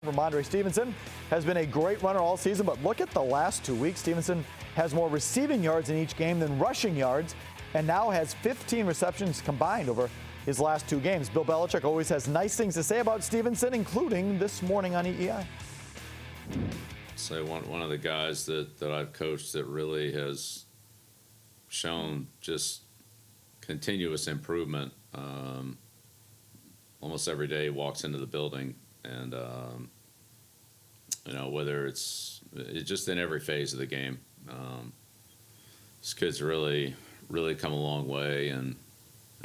Rhamondre Stevenson has been a great runner all season, but look at the last 2 weeks. Stevenson has more receiving yards in each game than rushing yards, and now has 15 receptions combined over his last 2 games. Bill Belichick always has nice things to say about Stevenson, including this morning on EEI. So one of the guys that I've coached that really has shown just continuous improvement. Almost every day he walks into the building, and whether it's just in every phase of the game. This kid's really come a long way, and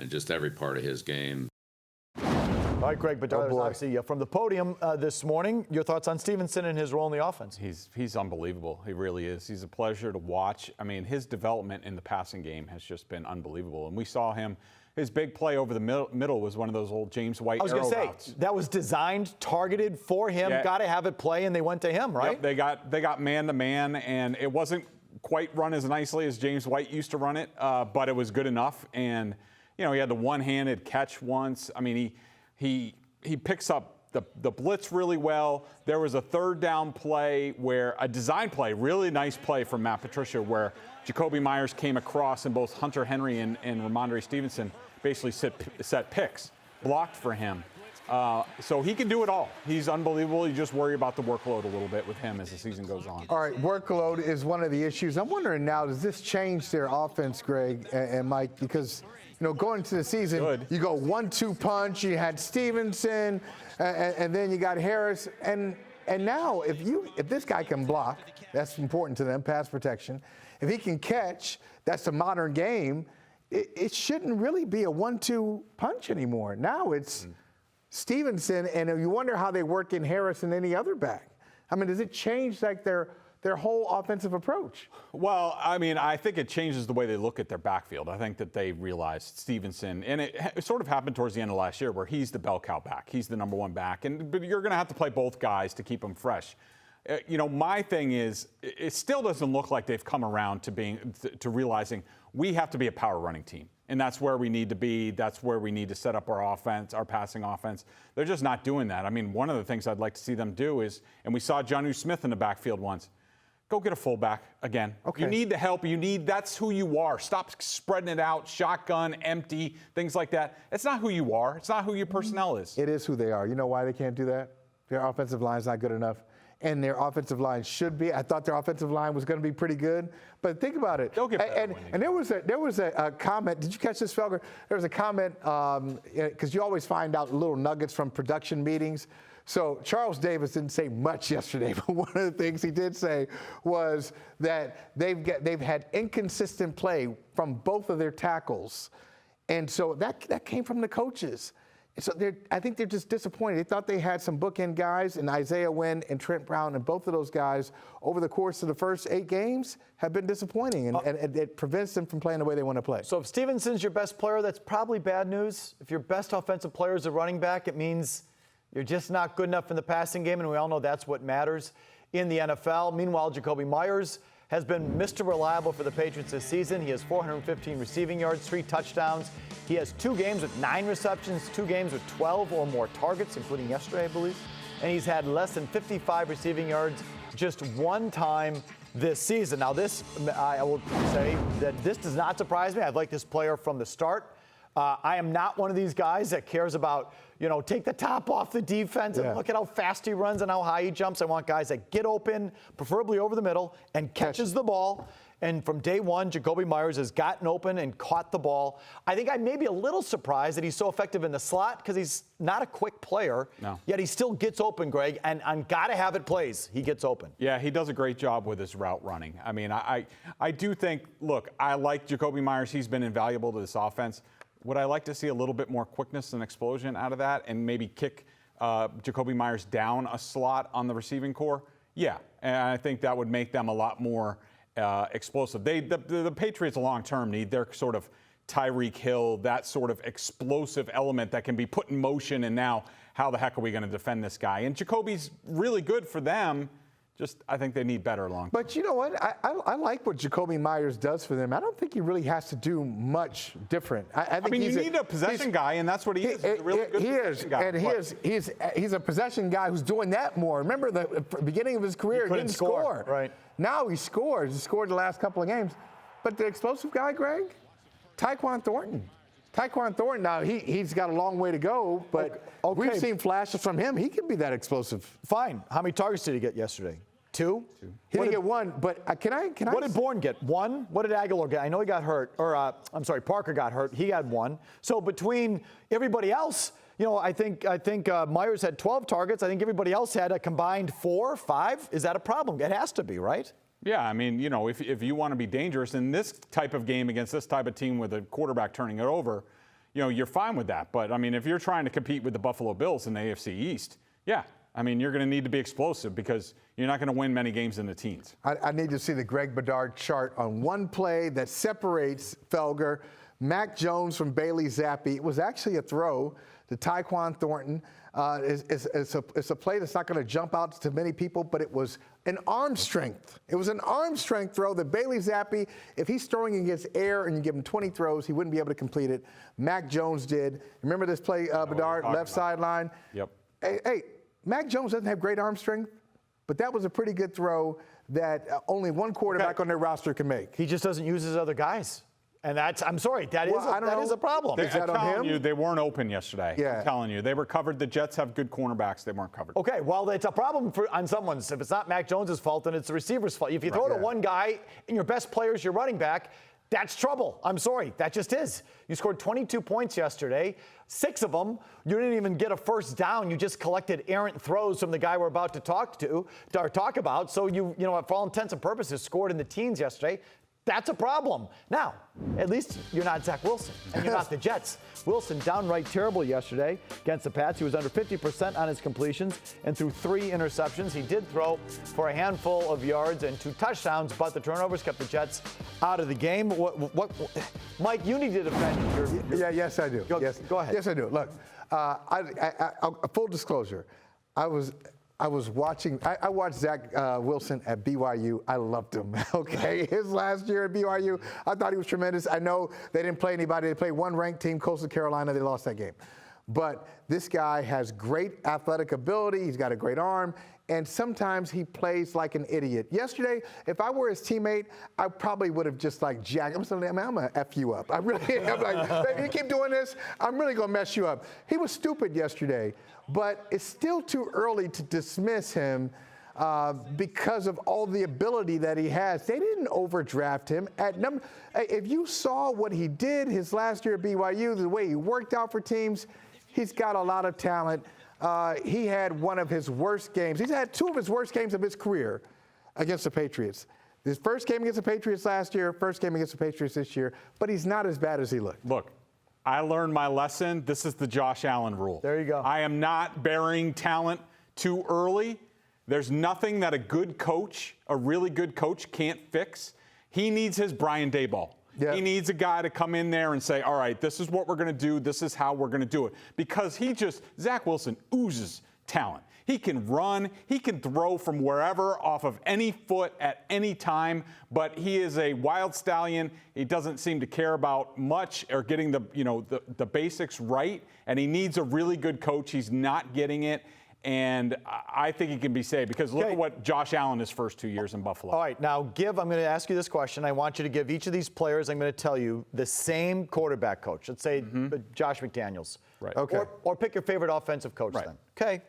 just every part of his game. All right, Greg Bedard, obviously from the podium this morning. Your thoughts on Stevenson and his role in the offense? He's unbelievable. He really is. He's a pleasure to watch. I mean, his development in the passing game has just been unbelievable. And we saw him. His big play over the middle was one of those old James White arrow routes. I was going to say, that was designed, targeted for him. Yeah. Got to have it play, and they wwent to him, right? Yep, they got man-to-man, and it wasn't quite run as nicely as James White used to run it, but it was good enough. And, he had the one-handed catch once. I mean, he picks up the blitz really well. There was a third down play a design play, really nice play from Matt Patricia, where Jakobi Meyers came across, and both Hunter Henry and Rhamondre Stevenson basically set picks, blocked for him. So he can do it all. He's unbelievable. You just worry about the workload a little bit with him as the season goes on. All right, workload is one of the issues. I'm wondering now, does this change their offense, Greg and Mike? Because, going into the season, you go 1-2 punch. You had Stevenson, and then you got Harris. And now, if this guy can block, that's important to them, pass protection. If he can catch, that's the modern game. It shouldn't really be a 1-2 punch anymore. Now it's Stevenson, and you wonder how they work in Harris and any other back. I mean, does it change their whole offensive approach? Well, I mean, I think it changes the way they look at their backfield. I think that they realized Stevenson, and it sort of happened towards the end of last year, where he's the bell cow back. He's the number one back, but you're going to have to play both guys to keep them fresh. My thing is, it still doesn't look like they've come around to realizing we have to be a power running team. And that's where we need to be. That's where we need to set up our offense, our passing offense. They're just not doing that. I mean, one of the things I'd like to see them do is, and we saw Jonnu Smith in the backfield once, go get a fullback again. Okay. You need the help. That's who you are. Stop spreading it out, shotgun, empty, things like that. It's not who you are. It's not who your personnel is. It is who they are. You know why they can't do that? Their offensive line's not good enough. And their offensive line should be. I thought their offensive line was going to be pretty good, but think about it. They'll get better. And there was a comment. Did you catch this, Felger? There was a comment because you always find out little nuggets from production meetings. So Charles Davis didn't say much yesterday, but one of the things he did say was that they've had inconsistent play from both of their tackles, and so that came from the coaches. So I think they're just disappointed. They thought they had some bookend guys, and Isaiah Wynn and Trent Brown, and both of those guys over the course of the first 8 games have been disappointing, and it prevents them from playing the way they want to play. So if Stevenson's your best player, that's probably bad news. If your best offensive player is a running back, it means you're just not good enough in the passing game, and we all know that's what matters in the NFL. Meanwhile, Jakobi Meyers has been Mr. Reliable for the Patriots this season. He has 415 receiving yards, 3 touchdowns. He has 2 games with 9 receptions, 2 games with 12 or more targets, including yesterday, I believe. And he's had less than 55 receiving yards just 1 time this season. Now, I will say that this does not surprise me. I've liked this player from the start. I am not one of these guys that cares about, take the top off the defense and look at how fast he runs and how high he jumps. I want guys that get open, preferably over the middle, and catches the ball. And from day one, Jakobi Meyers has gotten open and caught the ball. I think I may be a little surprised that he's so effective in the slot because he's not a quick player. No. Yet he still gets open, Greg, and on gotta have it plays, he gets open. Yeah, he does a great job with his route running. I mean, I do think, look, I like Jakobi Meyers. He's been invaluable to this offense. Would I like to see a little bit more quickness and explosion out of that and maybe kick Jakobi Meyers down a slot on the receiving core? Yeah, and I think that would make them a lot more explosive. The Patriots long-term need their sort of Tyreek Hill, that sort of explosive element that can be put in motion, and now how the heck are we going to defend this guy? And Jakobi's really good for them I think they need better long term. But you know what? I like what Jakobi Meyers does for them. I don't think he really has to do much different. I think you need a possession guy, and that's what he is. He's a really good possession guy. And he's a possession guy who's doing that more. Remember, the beginning of his career, he didn't score. Right. Now he scores. He scored the last couple of games. But the explosive guy, Greg, Tyquan Thornton. Now, he's got a long way to go, but we've seen flashes from him. He can be that explosive. Fine. How many targets did he get yesterday? Two? He didn't get one, but can I? What did Bourne get? One? What did Aguilar get? I know he got hurt, Parker got hurt. He had one. So between everybody else, I think Meyers had 12 targets. I think everybody else had a combined 4, 5. Is that a problem? It has to be, right? Yeah, I mean, if you want to be dangerous in this type of game against this type of team with a quarterback turning it over, you're fine with that. But, I mean, if you're trying to compete with the Buffalo Bills in the AFC East, yeah, I mean, you're going to need to be explosive because you're not going to win many games in the teens. I need to see the Greg Bedard chart on one play that separates Felger, Mac Jones from Bailey Zappi. It was actually a throw to Tyquan Thornton. It's a play that's not going to jump out to many people, but it was an arm strength. It was an arm strength throw that Bailey Zappi, if he's throwing against air and you give him 20 throws, he wouldn't be able to complete it. Mac Jones did. Remember this play, Bedard, left sideline? Yep. Hey, Mac Jones doesn't have great arm strength, but that was a pretty good throw that only one quarterback on their roster can make. He just doesn't use his other guys. And I'm sorry, that is a problem. Is that on him? They weren't open yesterday. Yeah. I'm telling you. They were covered. The Jets have good cornerbacks. They weren't covered. Okay, well, it's a problem on someone's. If it's not Mac Jones' fault, then it's the receiver's fault. If you throw to one guy and your best player is your running back, that's trouble. I'm sorry, that just is. You scored 22 points yesterday. 6 of them, you didn't even get a first down. You just collected errant throws from the guy we're about to talk about. So for all intents and purposes, scored in the teens yesterday. That's a problem. Now, at least you're not Zach Wilson, and you're not the Jets. Wilson downright terrible yesterday against the Pats. He was under 50% on his completions and threw 3 interceptions. He did throw for a handful of yards and 2 touchdowns, but the turnovers kept the Jets out of the game. What Mike, you need to defend your Yes, I do. Go ahead. Yes, I do. Look, full disclosure, I watched Zach Wilson at BYU. I loved him, okay? His last year at BYU, I thought he was tremendous. I know they didn't play anybody. They played one ranked team, Coastal Carolina. They lost that game. But this guy has great athletic ability. He's got a great arm. And sometimes he plays like an idiot. Yesterday, if I were his teammate, I probably would have just jacked him. I'm going to F you up. I really am. Baby, you keep doing this, I'm really going to mess you up. He was stupid yesterday, but it's still too early to dismiss him because of all the ability that he has. They didn't overdraft him. If you saw what he did his last year at BYU, the way he worked out for teams, he's got a lot of talent. He had one of his worst games. He's had 2 of his worst games of his career against the Patriots. His first game against the Patriots last year, first game against the Patriots this year, but he's not as bad as he looked. Look, I learned my lesson. This is the Josh Allen rule. There you go. I am not burying talent too early. There's nothing that a really good coach can't fix. He needs his Brian Daboll. Yep. He needs a guy to come in there and say, all right, this is what we're going to do. This is how we're going to do it. Because Zach Wilson oozes talent. He can run. He can throw from wherever off of any foot at any time. But he is a wild stallion. He doesn't seem to care about much or getting the basics right. And he needs a really good coach. He's not getting it. And I think he can be saved because look at what Josh Allen his first 2 years in Buffalo. All right, now I'm going to ask you this question. I want you to give each of these players, I'm going to tell you, the same quarterback coach. Let's say Josh McDaniels. Right. Okay. Or pick your favorite offensive coach then. Okay.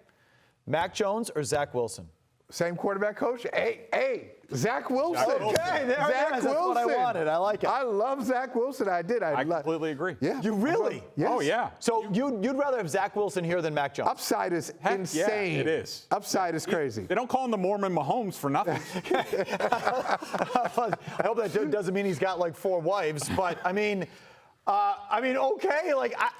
Mac Jones or Zach Wilson? Same quarterback coach? Hey, Zach Wilson. Okay, there it is. That's what I wanted. I like it. I love Zach Wilson. I did. I completely agree. Yeah. You really? Yes. Oh, yeah. So you'd rather have Zach Wilson here than Mac Jones? Upside is insane. Yeah, it is. Upside is crazy. They don't call him the Mormon Mahomes for nothing. I hope that doesn't mean he's got 4 wives, but I mean, okay.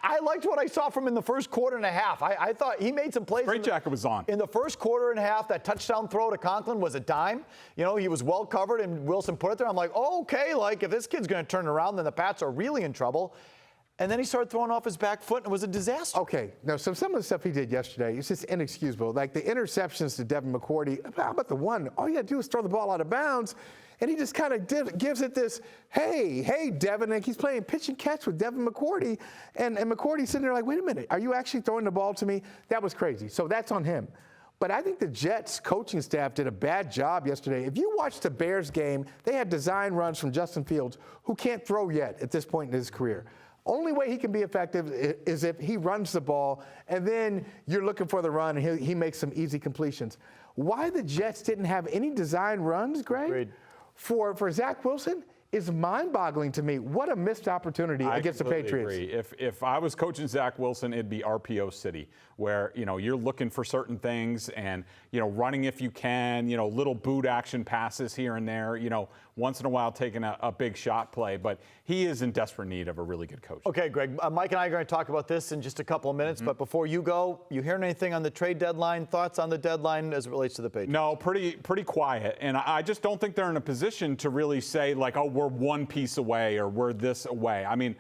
I liked what I saw from him in the first quarter and a half. I thought he made some plays. Straight jacket was on. In the first quarter and a half, that touchdown throw to Conklin was a dime. He was well covered, and Wilson put it there. I'm like, okay, if this kid's going to turn around, then the Pats are really in trouble. and then he started throwing off his back foot, and it was a disaster. Okay, now some of the stuff he did yesterday is just inexcusable. Like the interceptions to Devin McCourty. How about the one? All you got to do is throw the ball out of bounds, and he just kind of gives it this, hey, Devin, and he's playing pitch and catch with Devin McCourty, and McCourty's sitting there like, wait a minute, are you actually throwing the ball to me? That was crazy. So that's on him. But I think the Jets coaching staff did a bad job yesterday. If you watch the Bears game, they had design runs from Justin Fields, who can't throw yet at this point in his career. Only way he can be effective is if he runs the ball, and then you're looking for the run, and he makes some easy completions. Why the Jets didn't have any design runs, Greg, Agreed. for Zach Wilson is mind-boggling to me. What a missed opportunity against the Patriots. Agree. If I was coaching Zach Wilson, it'd be RPO City, where you're looking for certain things and running if you can, little boot action passes here and there, once in a while taking a big shot play. But he is in desperate need of a really good coach. Okay, Greg. Mike and I are going to talk about this in just a couple of minutes. But before you go, you hearing anything on the trade deadline? Thoughts on the deadline as it relates to the Patriots? No, pretty quiet. And I just don't think they're in a position to really say like, oh, we're one piece away or we're this away. I mean,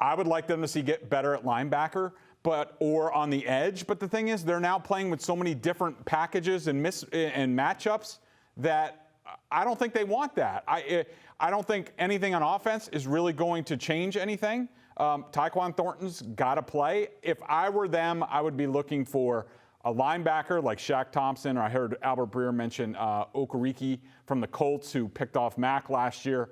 I would like them to get better at linebacker, or on the edge. But the thing is, they're now playing with so many different packages and matchups that I don't think they want that. I don't think anything on offense is really going to change anything. Tyquan Thornton's got to play. If I were them, I would be looking for a linebacker like Shaq Thompson, or I heard Albert Breer mention Okereke from the Colts, who picked off Mack last year.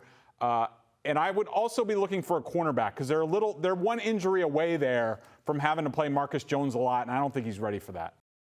And I would also be looking for a cornerback because they're one injury away there from having to play Marcus Jones a lot, and I don't think he's ready for that.